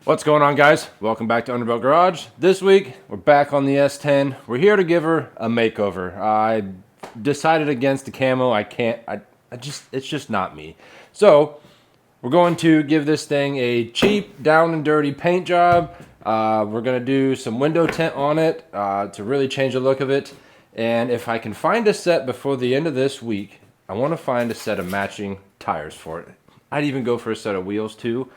What's going on, guys? Welcome back to Underbelt Garage. This week we're back on the S10. We're here to give her a makeover. I decided against the camo. It's just not me. So we're going to give this thing a cheap, down and dirty paint job. We're gonna do some window tint on it to really change the look of it. And if I can find a set before the end of this week, I want to find a set of matching tires for it. I'd even go for a set of wheels too.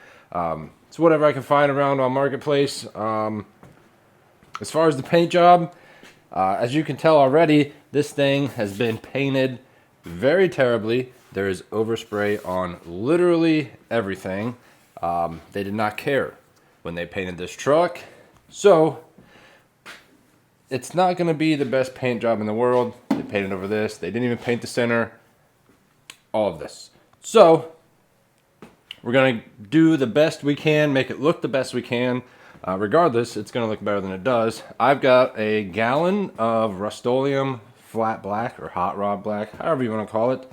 It's whatever I can find around on Marketplace. As far as the paint job, as you can tell already, this thing has been painted very terribly. There is overspray on literally everything. They did not care when they painted this truck. So it's not going to be the best paint job in the world. They painted over this. They didn't even paint the center. All of this. So we're going to do the best we can, make it look the best we can. Regardless, it's going to look better than it does. I've got a gallon of Rustoleum flat black or hot rod black, however you want to call it.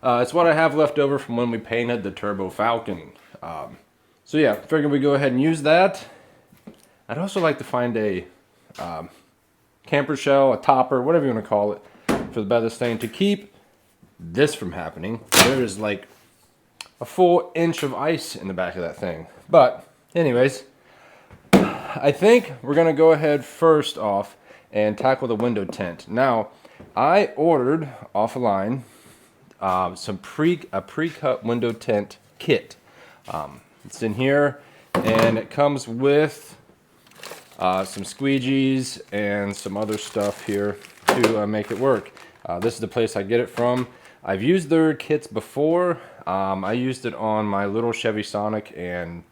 It's what I have left over from when we painted the Turbo Falcon. So yeah, figured we go ahead and use that. I'd also like to find a camper shell, a topper, whatever you want to call it, for the bed of this thing to keep this from happening. There is like a full inch of ice in the back of that thing. But anyways, I think we're gonna go ahead first off and tackle the window tint. Now, I ordered offline a pre-cut window tint kit. It's in here, and it comes with some squeegees and some other stuff here to make it work. This is the place I get it from. I've used their kits before. I used it on my little Chevy Sonic, and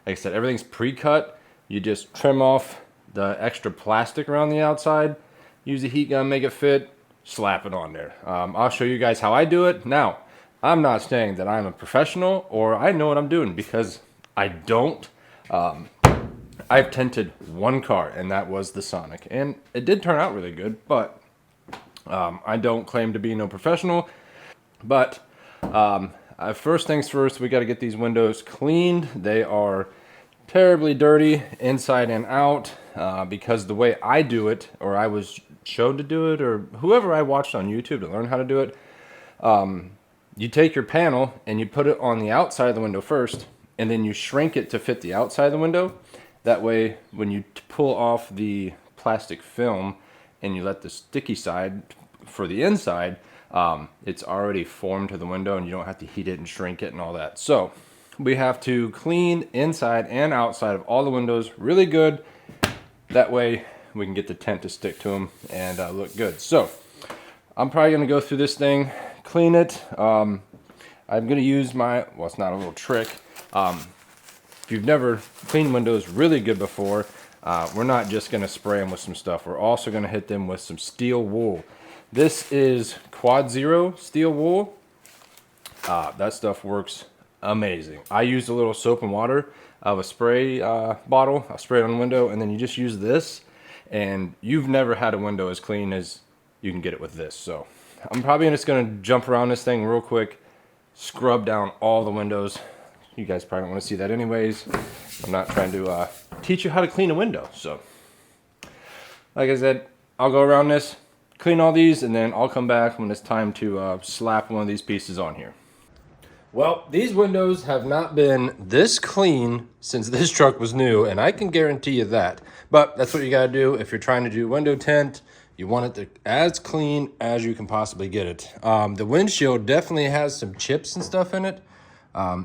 like I said, everything's pre-cut. You just trim off the extra plastic around the outside, use a heat gun, make it fit, slap it on there. I'll show you guys how I do it. Now, I'm not saying that I'm a professional or I know what I'm doing, because I don't. I've tinted one car, and that was the Sonic, and it did turn out really good, but I don't claim to be no professional. But first things first, we got to get these windows cleaned. They are terribly dirty inside and out because the way I do it, or I was shown to do it, or whoever I watched on YouTube to learn how to do it, you take your panel and you put it on the outside of the window first, and then you shrink it to fit the outside of the window. That way, when you pull off the plastic film and you let the sticky side for the inside, it's already formed to the window, and you don't have to heat it and shrink it and all that. So we have to clean inside and outside of all the windows really good. That way we can get the tint to stick to them and look good. So I'm probably going to go through this thing, clean it. I'm going to use well, it's not a little trick. If you've never cleaned windows really good before, we're not just going to spray them with some stuff. We're also going to hit them with some steel wool. This is Quad Zero steel wool. That stuff works amazing. I used a little soap and water of a spray bottle. I sprayed it on the window, and then you just use this, and you've never had a window as clean as you can get it with this. So I'm probably just going to jump around this thing real quick, scrub down all the windows. You guys probably don't want to see that anyways. I'm not trying to teach you how to clean a window. So like I said, I'll go around this, clean all these, and then I'll come back when it's time to slap one of these pieces on here. Well, these windows have not been this clean since this truck was new, and I can guarantee you that. But that's what you gotta do if you're trying to do window tint. You want it to as clean as you can possibly get it. The windshield definitely has some chips and stuff in it.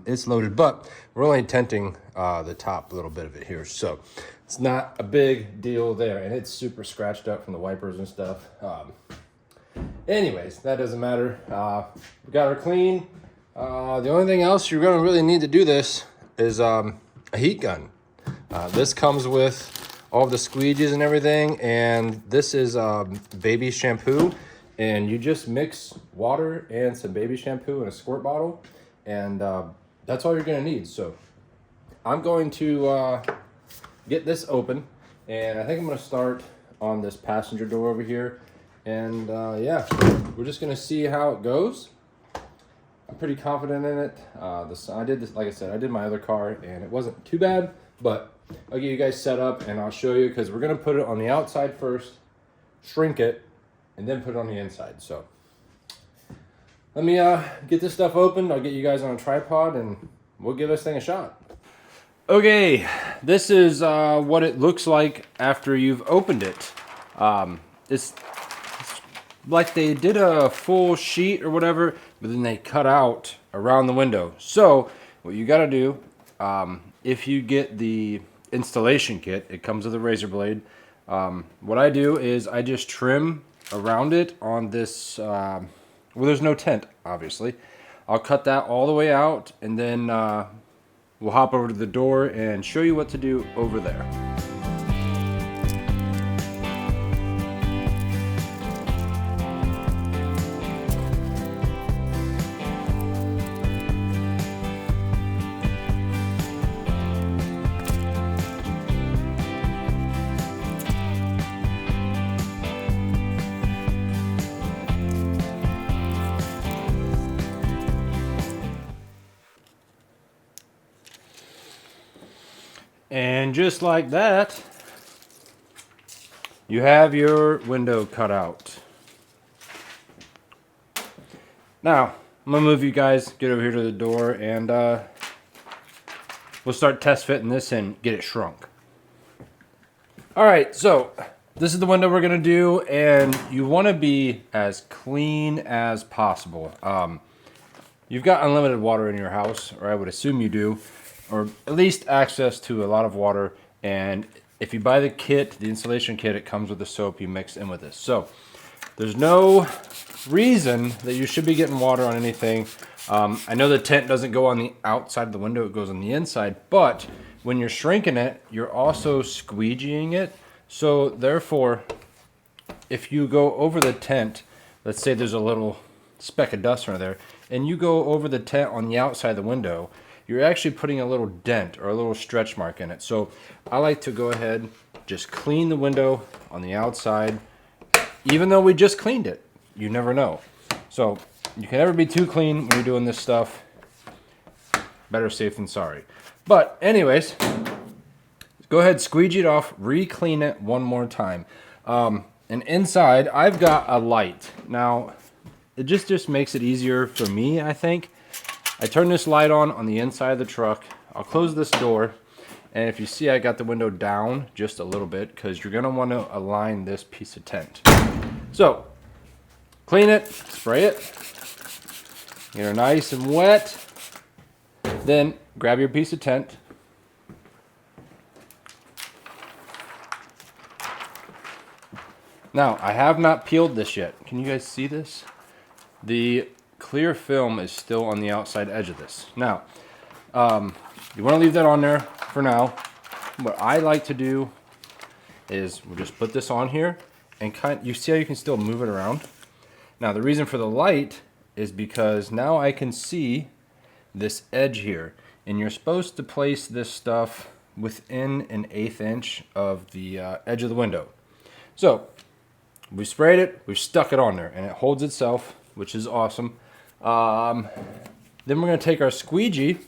It's loaded, but we're only tinting the top little bit of it here, so it's not a big deal there, and it's super scratched up from the wipers and stuff. Anyways, that doesn't matter. We got her clean. The only thing else you're going to really need to do this is a heat gun. This comes with all the squeegees and everything, and this is baby shampoo, and you just mix water and some baby shampoo in a squirt bottle, and that's all you're going to need. So I'm going to get this open, and I think I'm going to start on this passenger door over here, and yeah, we're just going to see how it goes. I'm pretty confident in it. I did this, like I said, I did my other car, and it wasn't too bad, But I'll get you guys set up and I'll show you, because we're gonna put it on the outside first, shrink it, and then put it on the inside. So let me get this stuff opened. I'll get you guys on a tripod and we'll give this thing a shot. Okay, this is what it looks like after you've opened it. It's like they did a full sheet or whatever, but then they cut out around the window. So what you gotta do, if you get the installation kit, it comes with a razor blade. What I do is I just trim around it on this, well, there's no tent, obviously. I'll cut that all the way out, and then we'll hop over to the door and show you what to do over there. And just like that, you have your window cut out. Now, I'm gonna move you guys, get over here to the door, and we'll start test fitting this and get it shrunk. All right, so this is the window we're gonna do, and you wanna be as clean as possible. You've got unlimited water in your house, or I would assume you do, or at least access to a lot of water. And if you buy the kit, the installation kit, it comes with the soap you mix in with this. So there's no reason that you should be getting water on anything. I know the tent doesn't go on the outside of the window, it goes on the inside, but when you're shrinking it, you're also squeegeeing it. So therefore, if you go over the tent, let's say there's a little speck of dust right there, and you go over the tent on the outside of the window, you're actually putting a little dent or a little stretch mark in it. So I like to go ahead, just clean the window on the outside, even though we just cleaned it. You never know. So you can never be too clean when you're doing this stuff. Better safe than sorry. But anyways, go ahead, squeegee it off, re-clean it one more time. And inside, I've got a light. Now, it just makes it easier for me, I think. I turn this light on the inside of the truck. I'll close this door, and if you see, I got the window down just a little bit, because you're gonna want to align this piece of tent. So clean it, spray it, get her nice and wet. Then grab your piece of tent, now I have not peeled this yet. Can you guys see this? The clear film is still on the outside edge of this. Now, you want to leave that on there for now. What I like to do is we'll just put this on here, and you see how you can still move it around? Now, the reason for the light is because now I can see this edge here, and you're supposed to place this stuff within an 1/8 inch of the edge of the window. So we sprayed it, we've stuck it on there, and it holds itself, which is awesome. Then we're going to take our squeegee,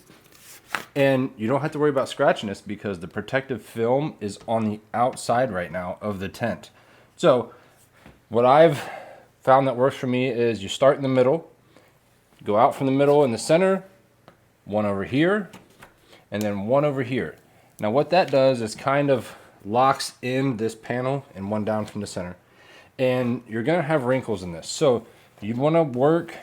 and you don't have to worry about scratching this because the protective film is on the outside right now of the tent. So what I've found that works for me is you start in the middle, go out from the middle in the center, one over here, and then one over here. Now what that does is kind of locks in this panel and one down from the center. And you're going to have wrinkles in this. So you want to work,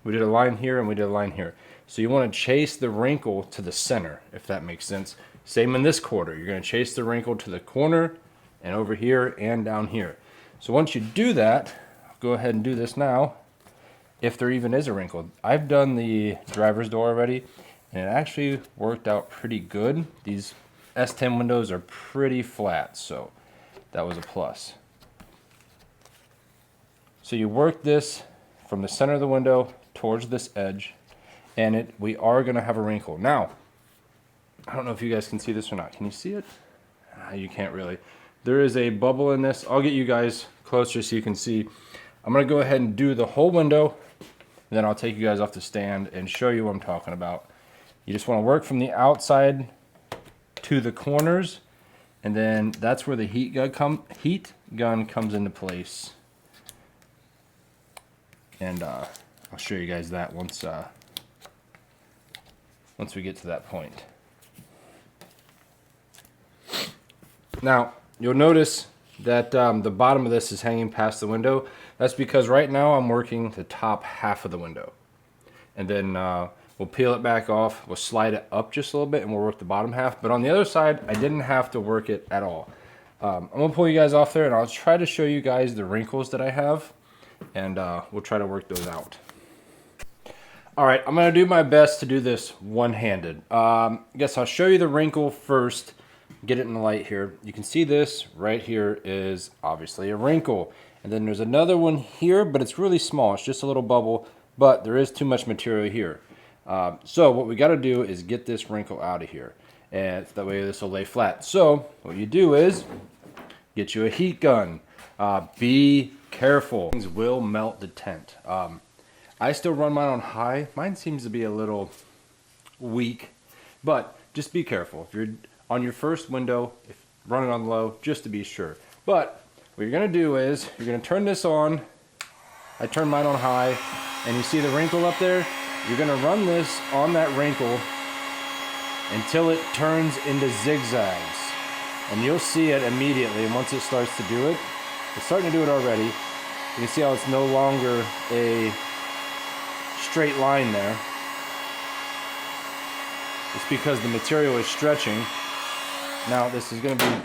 we did a line here and we did a line here. So you want to chase the wrinkle to the center, if that makes sense. Same in this quarter. You're going to chase the wrinkle to the corner and over here and down here. So once you do that, I'll go ahead and do this now, if there even is a wrinkle. I've done the driver's door already, and it actually worked out pretty good. These S10 windows are pretty flat, so that was a plus. So you work this from the center of the window towards this edge, and we are going to have a wrinkle. Now, I don't know if you guys can see this or not. Can you see it? You can't really. There is a bubble in this. I'll get you guys closer so you can see. I'm going to go ahead and do the whole window, and then I'll take you guys off the stand and show you what I'm talking about. You just want to work from the outside to the corners, and then that's where the heat gun comes into place. And I'll show you guys that once we get to that point. Now, you'll notice that the bottom of this is hanging past the window. That's because right now I'm working the top half of the window. And then we'll peel it back off, we'll slide it up just a little bit, and we'll work the bottom half. But on the other side, I didn't have to work it at all. I'm gonna pull you guys off there, and I'll try to show you guys the wrinkles that I have, and we'll try to work those out. All right, I'm gonna do my best to do this one-handed. I guess I'll show you the wrinkle first, get it in the light here. You can see this right here is obviously a wrinkle. And then there's another one here, but it's really small. It's just a little bubble, but there is too much material here. So what we gotta do is get this wrinkle out of here. And that way this will lay flat. So what you do is get you a heat gun. Be careful. Things will melt the tent. I still run mine on high. Mine seems to be a little weak, but just be careful. If you're on your first window, if running on low, just to be sure. But what you're gonna do is you're gonna turn this on. I turn mine on high, and you see the wrinkle up there? You're gonna run this on that wrinkle until it turns into zigzags. And you'll see it immediately. And once it starts to do it, it's starting to do it already. You can see how it's no longer a straight line there. It's because the material is stretching. Now this is going to be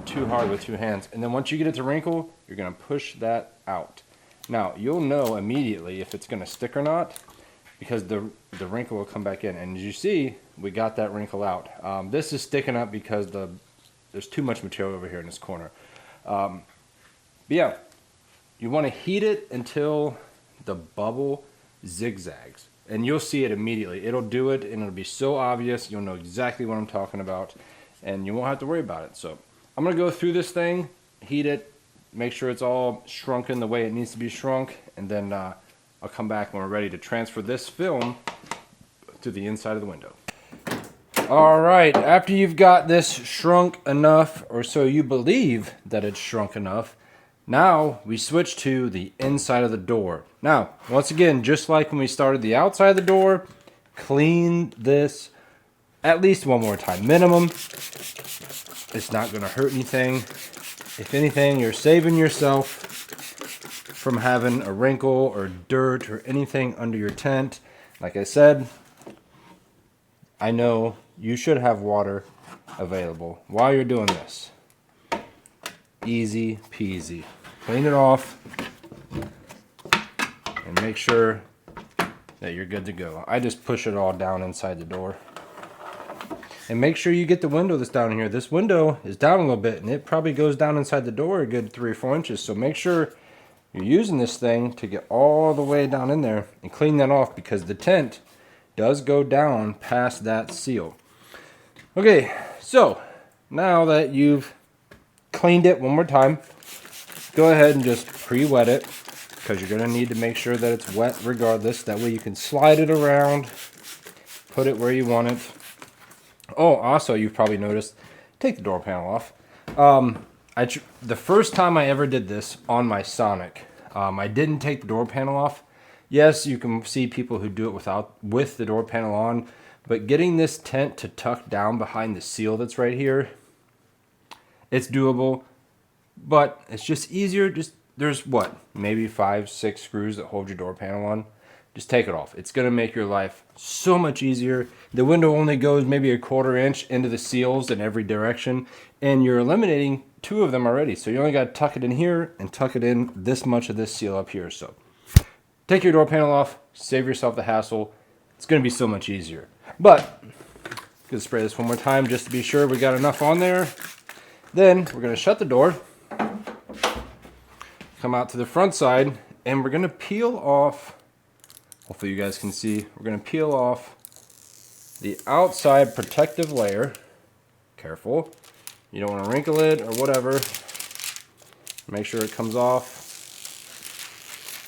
too hard with two hands. And then once you get it to wrinkle, you're going to push that out. Now you'll know immediately if it's going to stick or not, because the wrinkle will come back in. And as you see, we got that wrinkle out. This is sticking up because there's too much material over here in this corner. But yeah, you want to heat it until the bubble zigzags, and you'll see it immediately. It'll do it, and it'll be so obvious. You'll know exactly what I'm talking about, and you won't have to worry about it. So I'm gonna go through this thing, heat it, make sure it's all shrunken the way it needs to be shrunk, and then I'll come back when we're ready to transfer this film to the inside of the window. All right, after you've got this shrunk enough, or so you believe that it's shrunk enough, now we switch to the inside of the door. Now, once again, just like when we started the outside of the door, clean this at least one more time, minimum. It's not gonna hurt anything. If anything, you're saving yourself from having a wrinkle or dirt or anything under your tent. Like I said, I know you should have water available while you're doing this. Easy peasy. Clean it off and make sure that you're good to go. I just push it all down inside the door. And make sure you get the window that's down here. This window is down a little bit, and it probably goes down inside the door a good 3 or 4 inches. So make sure you're using this thing to get all the way down in there and clean that off, because the tent does go down past that seal. Okay, so now that you've cleaned it one more time, go ahead and just pre-wet it, because you're going to need to make sure that it's wet regardless. That way you can slide it around, put it where you want it. Oh, also, you've probably noticed, take the door panel off. The first time I ever did this on my Sonic, I didn't take the door panel off. Yes, you can see people who do it with the door panel on, but getting this tent to tuck down behind the seal that's right here, it's doable. But it's just easier. There's what, maybe 5, 6 screws that hold your door panel on. Just take it off. It's going to make your life so much easier. The window only goes maybe a 1/4 inch into the seals in every direction, and you're eliminating 2 of them already. So you only got to tuck it in here and tuck it in this much of this seal up here. So take your door panel off, save yourself the hassle. It's going to be so much easier. But I'm going to spray this one more time just to be sure we got enough on there. Then we're going to shut the door, come out to the front side, and we're going to peel off, hopefully you guys can see, we're going to peel off the outside protective layer. Careful, you don't want to wrinkle it or whatever. Make sure it comes off.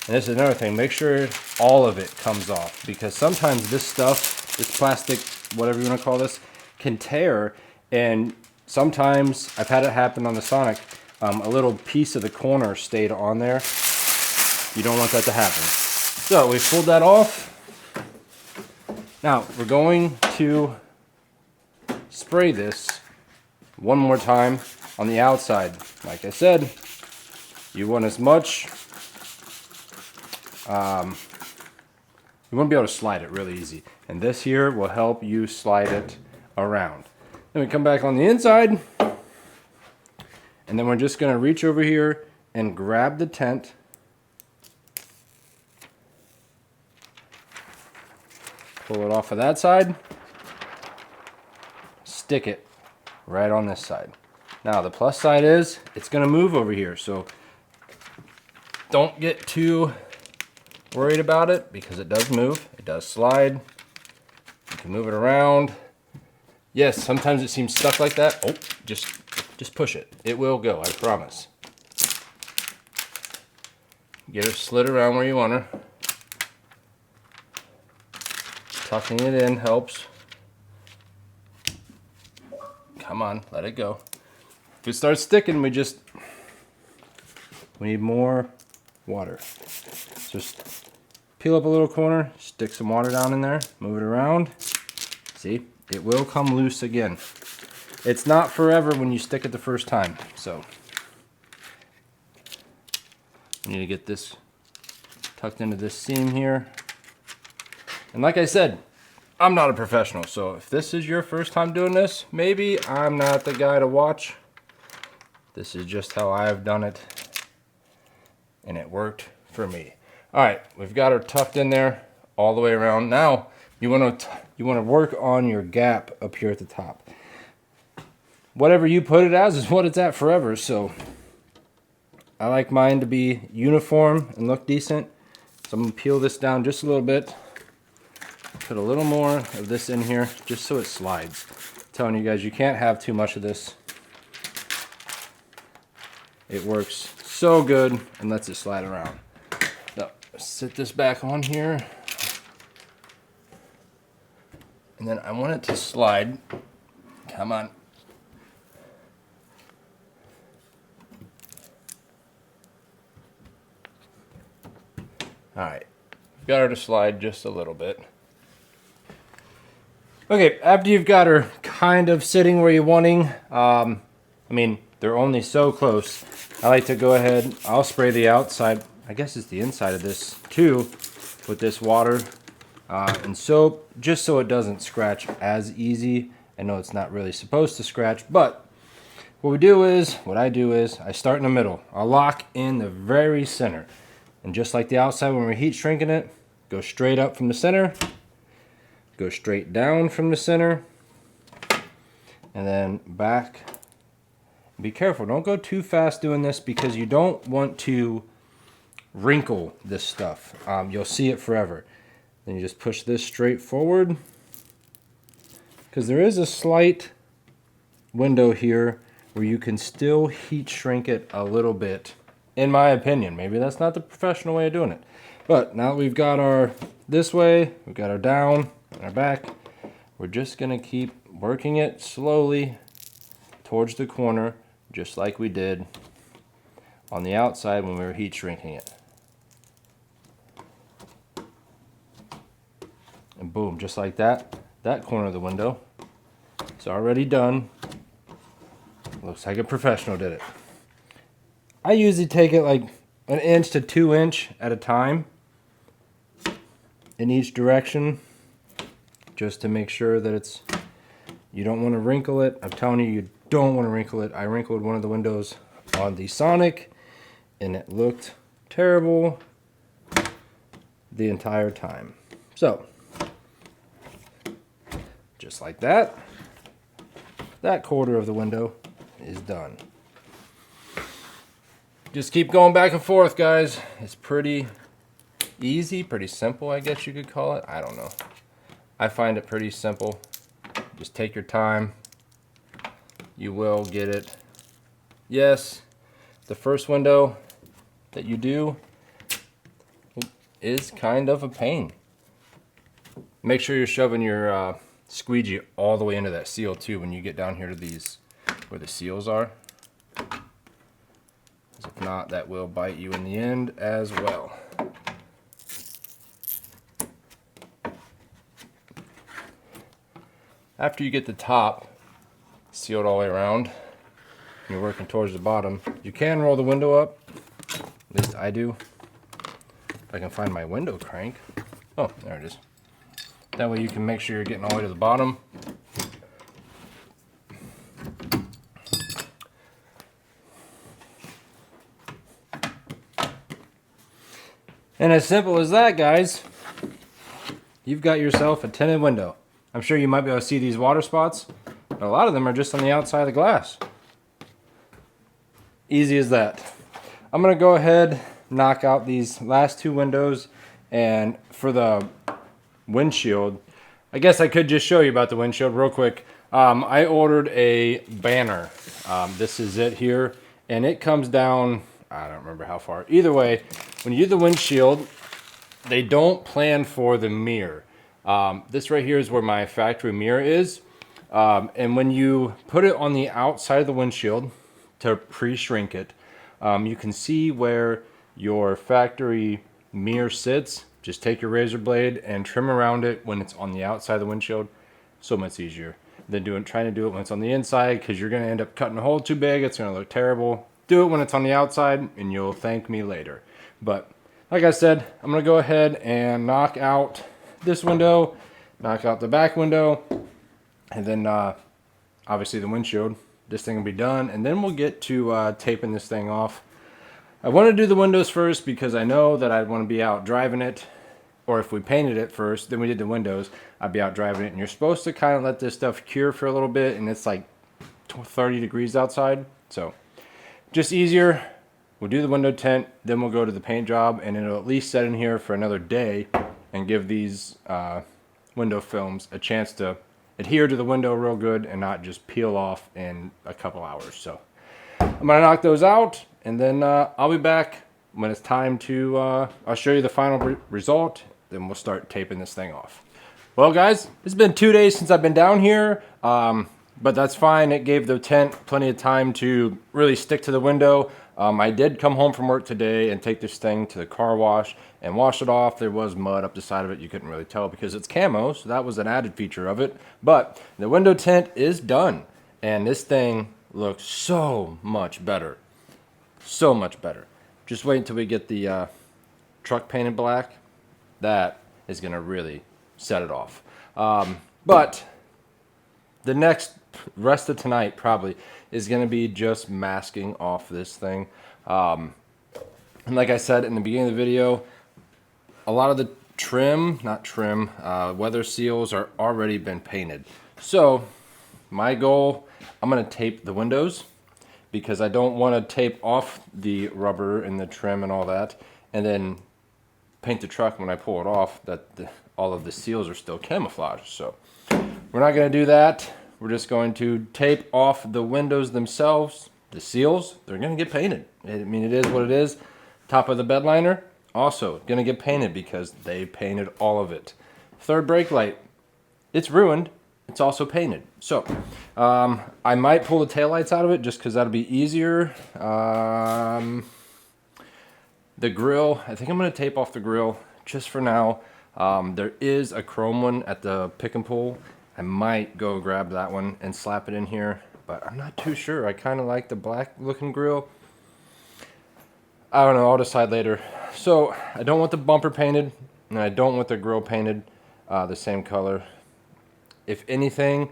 And this is another thing, make sure all of it comes off, because sometimes this stuff, this plastic, whatever you want to call this, can tear, And sometimes I've had it happen on the Sonic. A little piece of the corner stayed on there. You don't want that to happen. So we pulled that off. Now we're going to spray this one more time on the outside. Like I said, you want as much, you want to be able to slide it really easy. And this here will help you slide it around. Then we come back on the inside, and then we're just going to reach over here and grab the tent. Pull it off of that side. Stick it right on this side. Now the plus side is it's going to move over here, so don't get too worried about it because it does move. It does slide. You can move it around. Yes, sometimes it seems stuck like that. Oh, just push it. It will go, I promise. Get her slid around where you want her. Tucking it in helps. Come on, let it go. If it starts sticking, we need more water. Just peel up a little corner, stick some water down in there, move it around. See, it will come loose again. It's not forever when you stick it the first time, so you need to get this tucked into this seam here. And like I said, I'm not a professional, so if this is your first time doing this, maybe I'm not the guy to watch. This is just how I've done it, and it worked for me. All right, we've got her tucked in there all the way around. Now, you want to work on your gap up here at the top. Whatever you put it as is what it's at forever, so I like mine to be uniform and look decent. So I'm going to peel this down just a little bit. Put a little more of this in here just so it slides. I'm telling you guys, you can't have too much of this. It works so good and lets it slide around. So sit this back on here. And then I want it to slide. Come on. All right, got her to slide just a little bit. Okay, after you've got her kind of sitting where you're wanting, I mean, they're only so close. I like to go ahead, I'll spray the outside, I guess it's the inside of this too, with this water and soap, just so it doesn't scratch as easy. I know it's not really supposed to scratch, but what I do is, I start in the middle. I'll lock in the very center. And just like the outside when we're heat shrinking it, go straight up from the center, go straight down from the center, and then back. Be careful, don't go too fast doing this because you don't want to wrinkle this stuff. You'll see it forever. Then you just push this straight forward because there is a slight window here where you can still heat shrink it a little bit. In my opinion, maybe that's not the professional way of doing it. But now that we've got our this way, we've got our down and our back, we're just gonna keep working it slowly towards the corner, just like we did on the outside when we were heat shrinking it. And boom, just like that, that corner of the window is already done. Looks like a professional did it. I usually take it like 1 inch to 2 inch at a time in each direction, just to make sure that you don't want to wrinkle it. I'm telling you, you don't want to wrinkle it. I wrinkled one of the windows on the Sonic and it looked terrible the entire time. So, just like that, that quarter of the window is done. Just keep going back and forth, guys. It's pretty easy, pretty simple, I guess you could call it. I don't know. I find it pretty simple. Just take your time. You will get it. Yes, the first window that you do is kind of a pain. Make sure you're shoving your squeegee all the way into that seal too when you get down here to these where the seals are. If not, that will bite you in the end as well. After you get the top sealed all the way around, and you're working towards the bottom, you can roll the window up. At least I do. If I can find my window crank. Oh, there it is. That way you can make sure you're getting all the way to the bottom. And as simple as that, guys, you've got yourself a tinted window. I'm sure you might be able to see these water spots, but a lot of them are just on the outside of the glass. Easy as that. I'm going to go ahead, knock out these last two windows, and for the windshield, I guess I could just show you about the windshield real quick. I ordered a banner. This is it here, and it comes down, I don't remember how far. Either way, when you do the windshield, they don't plan for the mirror. This right here is where my factory mirror is. And when you put it on the outside of the windshield to pre-shrink it, you can see where your factory mirror sits. Just take your razor blade and trim around it when it's on the outside of the windshield. So much easier than trying to do it when it's on the inside, because you're going to end up cutting a hole too big. It's going to look terrible. Do it when it's on the outside and you'll thank me later. But like I said, I'm going to go ahead and knock out this window, knock out the back window, and then obviously the windshield. This thing will be done, and then we'll get to taping this thing off. I want to do the windows first because I know that I'd want to be out driving it, or if we painted it first, then we did the windows, I'd be out driving it. And you're supposed to kind of let this stuff cure for a little bit, and it's like 30 degrees outside, so just easier. We'll do the window tint, then we'll go to the paint job, and it'll at least set in here for another day and give these window films a chance to adhere to the window real good and not just peel off in a couple hours. So I'm gonna knock those out, and then I'll be back when it's time to, I'll show you the final result, then we'll start taping this thing off. Well guys, it's been 2 days since I've been down here, but that's fine. It gave the tent plenty of time to really stick to the window. I did come home from work today and take this thing to the car wash and wash it off. There was mud up the side of it. You couldn't really tell because it's camo, so that was an added feature of it. But the window tint is done, and this thing looks so much better. So much better. Just wait until we get the truck painted black. That is going to really set it off. But the next rest of tonight probably is going to be just masking off this thing. And like I said in the beginning of the video, a lot of the weather seals are already been painted. So my goal, I'm going to tape the windows because I don't want to tape off the rubber and the trim and all that and then paint the truck when I pull it off, that all of the seals are still camouflaged. So we're not going to do that. We're just going to tape off the windows themselves. The seals, they're going to get painted. I mean, it is what it is. Top of the bed liner, also going to get painted because they painted all of it. Third brake light, it's ruined. It's also painted. So I might pull the taillights out of it just because that'll be easier. The grill, I think I'm going to tape off the grill just for now. There is a chrome one at the pick and pull. I might go grab that one and slap it in here, but I'm not too sure. I kind of like the black looking grill. I don't know, I'll decide later. So I don't want the bumper painted, and I don't want the grill painted the same color. If anything,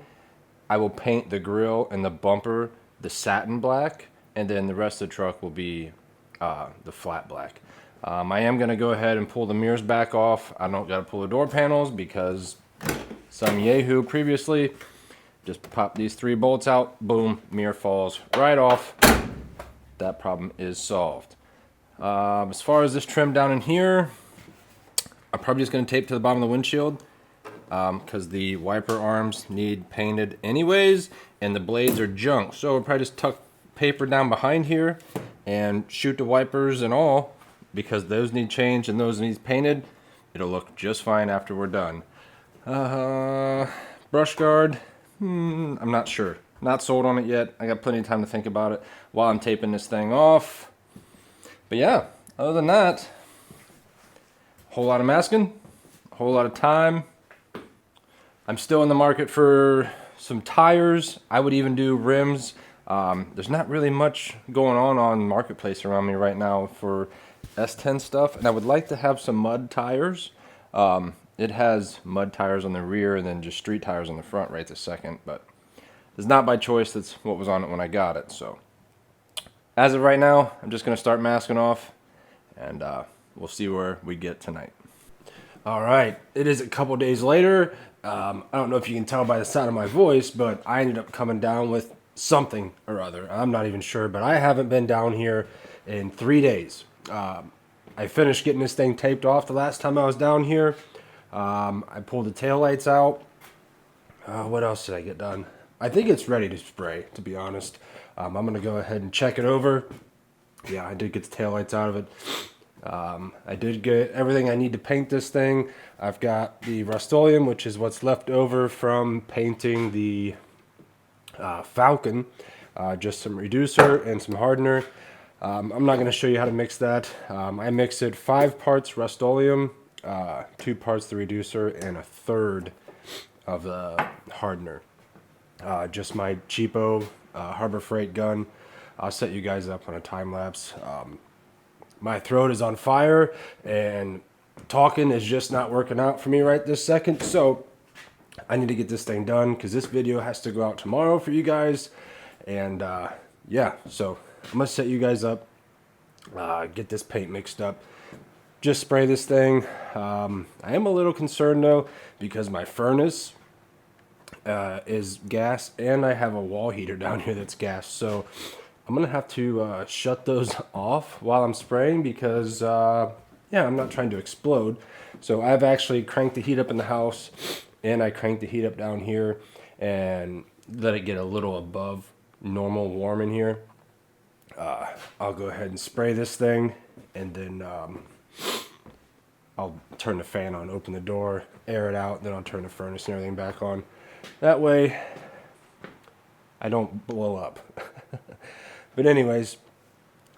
I will paint the grill and the bumper the satin black, and then the rest of the truck will be the flat black. I am going to go ahead and pull the mirrors back off. I don't got to pull the door panels because some yahoo previously just pop these 3 bolts out, boom, mirror falls right off. That problem is solved. As far as this trim down in here, I'm probably just going to tape to the bottom of the windshield because the wiper arms need painted anyways, and the blades are junk. So we'll probably just tuck paper down behind here and shoot the wipers and all, because those need changed and those need painted. It'll look just fine after we're done. Brush guard, I'm not sure. Not sold on it yet. I got plenty of time to think about it while I'm taping this thing off. But yeah, other than that, whole lot of masking, a whole lot of time. I'm still in the market for some tires. I would even do rims. There's not really much going on Marketplace around me right now for S10 stuff, and I would like to have some mud tires. It has mud tires on the rear and then just street tires on the front right this second, but it's not by choice. That's what was on it when I got it. So as of right now, I'm just going to start masking off, and we'll see where we get tonight. All right, it is a couple days later. I don't know if you can tell by the sound of my voice, but I ended up coming down with something or other. I'm not even sure, but I haven't been down here in 3 days. I finished getting this thing taped off the last time I was down here. I pulled the taillights out. What else did I get done? I think it's ready to spray, to be honest. I'm going to go ahead and check it over. Yeah, I did get the taillights out of it. I did get everything I need to paint this thing. I've got the Rustoleum, which is what's left over from painting the Falcon. Just some reducer and some hardener. I'm not going to show you how to mix that. I mixed it 5 parts Rustoleum, 2 parts the reducer, and 1/3 of the hardener. Just my cheapo Harbor Freight gun. I'll set you guys up on a time lapse. My throat is on fire and talking is just not working out for me right this second. So I need to get this thing done because this video has to go out tomorrow for you guys. And yeah, so I'm going to set you guys up, get this paint mixed up, just spray this thing. I am a little concerned though because my furnace is gas and I have a wall heater down here that's gas. So I'm going to have to shut those off while I'm spraying because, yeah, I'm not trying to explode. So I've actually cranked the heat up in the house and I cranked the heat up down here and let it get a little above normal warm in here. I'll go ahead and spray this thing and then I'll turn the fan on, open the door, air it out, then I'll turn the furnace and everything back on. That way I don't blow up. But anyways,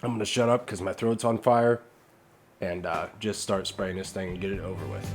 I'm going to shut up because my throat's on fire and just start spraying this thing and get it over with.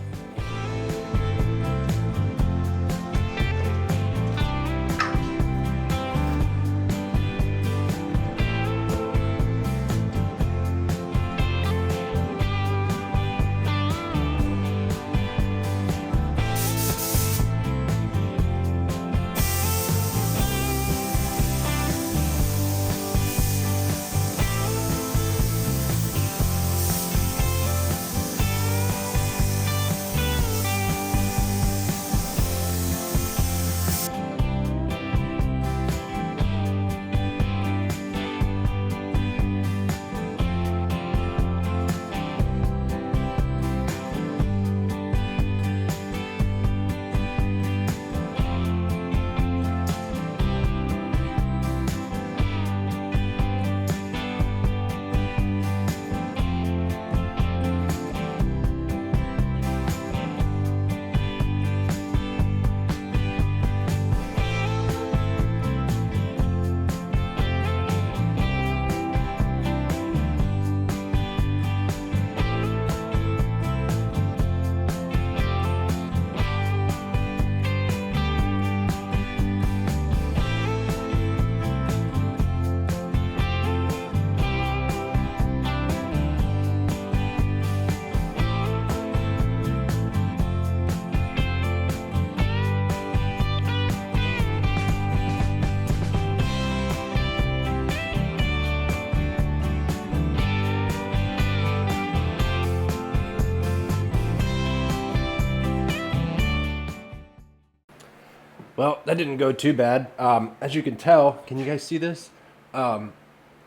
Well, that didn't go too bad. As you can tell, can you guys see this? I'm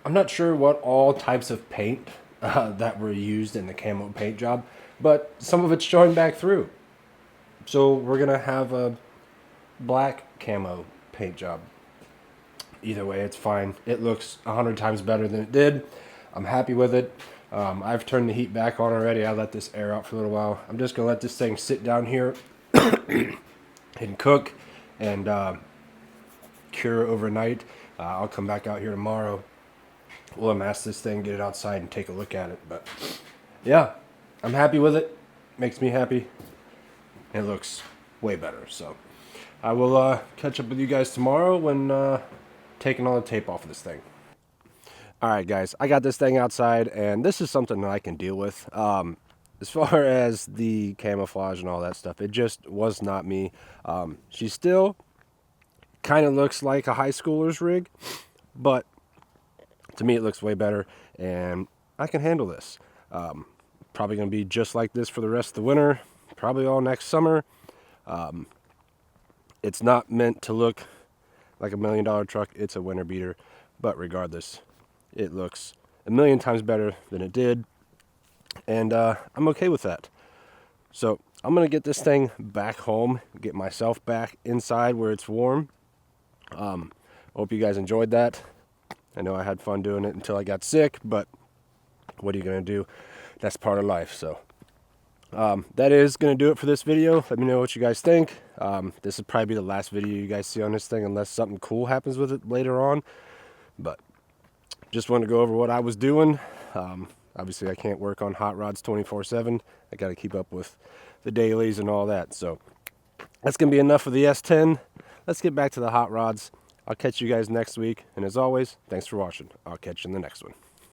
not sure what all types of paint that were used in the camo paint job, but some of it's showing back through. So we're going to have a black camo paint job. Either way, it's fine. It looks 100 times better than it did. I'm happy with it. I've turned the heat back on already. I let this air out for a little while. I'm just going to let this thing sit down here and cook. and cure overnight. I'll come back out here tomorrow. We'll unmask this thing, get it outside, and take a look at it. But yeah, I'm happy with it. Makes me happy. It looks way better. So I will catch up with you guys tomorrow when taking all the tape off of this thing. All right, guys, I got this thing outside, and this is something that I can deal with. As far as the camouflage and all that stuff, it just was not me. She still kind of looks like a high schooler's rig, but to me it looks way better, and I can handle this. Probably going to be just like this for the rest of the winter, probably all next summer. It's not meant to look like $1 million truck. It's a winter beater, but regardless, it looks a million times better than it did, and I'm okay with that. So I'm gonna get this thing back home, get myself back inside where it's warm. Hope you guys enjoyed that. I know I had fun doing it until I got sick, but what are you gonna do? That's part of life. So that is gonna do it for this video. Let me know what you guys think. This will probably be the last video you guys see on this thing unless something cool happens with it later on. But just wanted to go over what I was doing. Obviously I can't work on hot rods 24/7. I got to keep up with the dailies and all that. So that's going to be enough of the S10. Let's get back to the hot rods. I'll catch you guys next week. And as always, thanks for watching. I'll catch you in the next one.